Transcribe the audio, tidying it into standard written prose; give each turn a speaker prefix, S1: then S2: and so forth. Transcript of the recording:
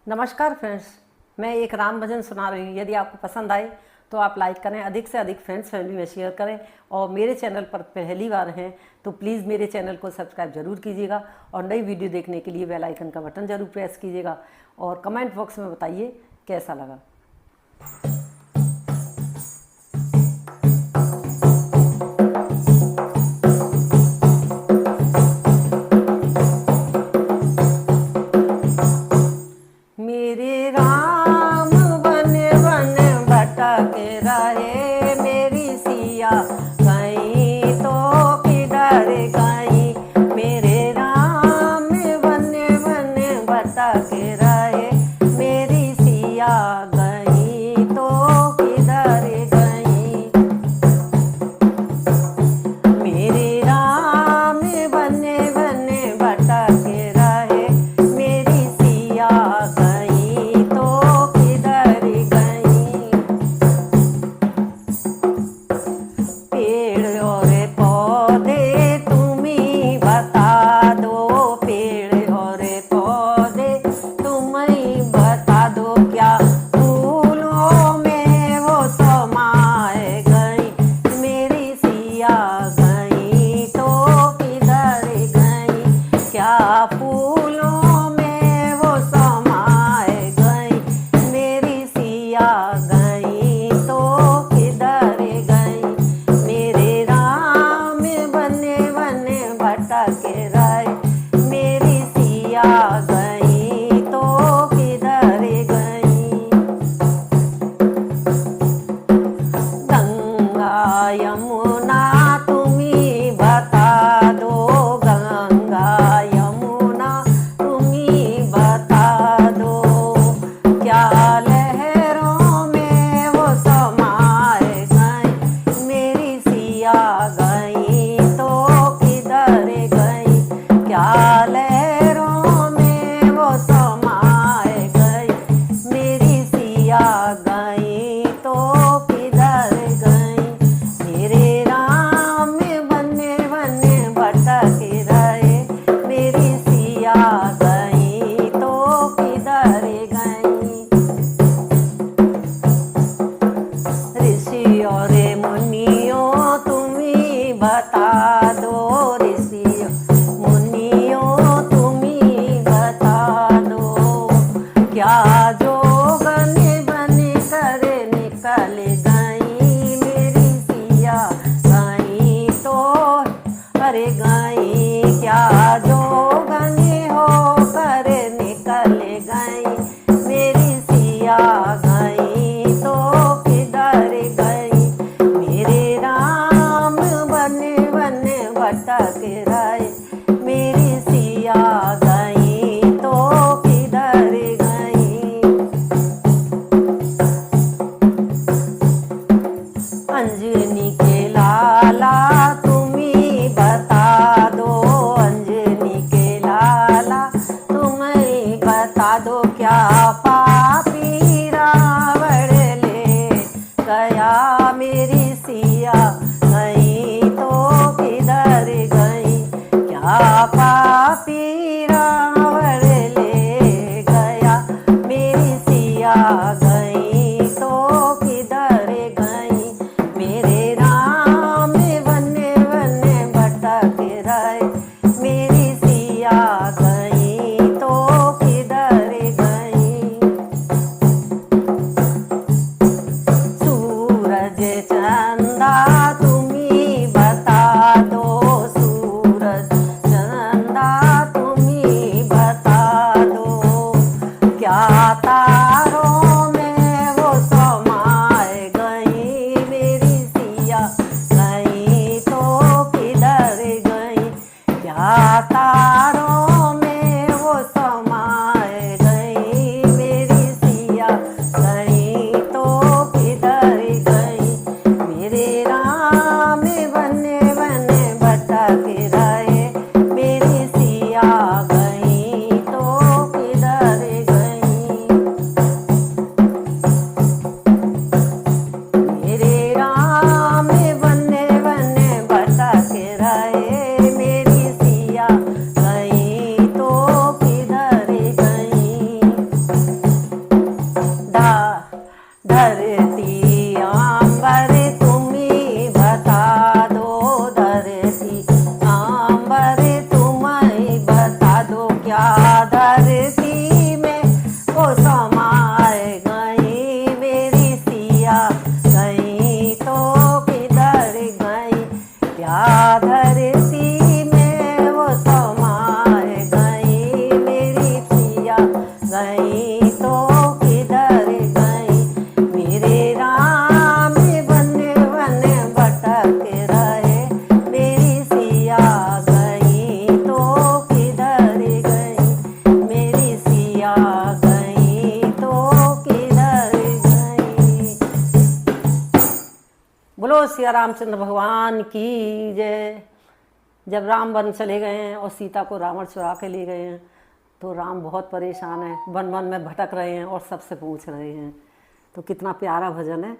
S1: नमस्कार फ्रेंड्स, मैं एक राम भजन सुना रही हूँ। यदि आपको पसंद आए तो आप लाइक करें, अधिक से अधिक फ्रेंड्स फैमिली में शेयर करें और मेरे चैनल पर पहली बार हैं तो प्लीज़ मेरे चैनल को सब्सक्राइब जरूर कीजिएगा और नई वीडियो देखने के लिए बेल आइकन का बटन जरूर प्रेस कीजिएगा और कमेंट बॉक्स में बताइए कैसा लगा। मेरे राम वन वन भटक रहे, मेरी सिया कहीं तो किधर गई। मेरे राम वन वन भटक रहे, मेरी सिया गई तो किधर गई। मेरे राम वन वन भटक रहे, मेरी सिया गई तो किधर गई। पेड़ और पौधे तुम्ही बता दो, पेड़ और पौधे तुम्ही बता दो, क्या फूलों में वो समाए गई। मेरी सिया गई तो किधर गई, क्या फूलों में वो समाए गई। मेरी सिया गई तो किधर गई। मेरे राम बने बने भटक रहे, मेरी सिया गई तो किधर गई। गंगा यमुना तुम्ही बता दो, गंगा यमुना तुम्ही बता दो, क्या लहरों में वो समाए गई। मेरी सिया गई तो किधर गई, क्या लहरों में वो समाए गई। मेरी सिया गई तो किधर गई। मेरे राम बने बने भटक रहे, मेरी सिया गई तो किधर गई। ऋषि और मुनियों तुम्ही बता दो, ऋषि मुनियों तुम्ही बता दो, क्या जोगन बन कर निकल गई। मेरी सिया गई तो अरे गई, क्या जोगन हो कर निकल गई। मेरी सिया गई तो किधर गई। मेरे राम बने बने भटक रहे, मेरी सिया गई तो किधर गई। अंजनी के लाला तुम्ही बता दो, अंजनी के लाला तुम्ही बता दो, क्या पापी रावण ले गया। मेरी सिया गई तो किधर गई, क्या पापी रावण ले गया। मेरी सिया गई तो किधर गई। मेरे राम बने बने भटक रहे, मेरी सिया गई तो किधर गई। गई तो किधर गई, मेरे राम वन वन भटक रहे, मेरी सिया गई तो किधर गई, मेरी सिया गई तो किधर गई। बोलो सिया रामचंद्र भगवान की जय। जब राम वन चले गए हैं और सीता को रावण चुरा के ले गए हैं तो राम बहुत परेशान है, वन वन में भटक रहे हैं और सबसे पूछ रहे हैं। तो कितना प्यारा भजन है।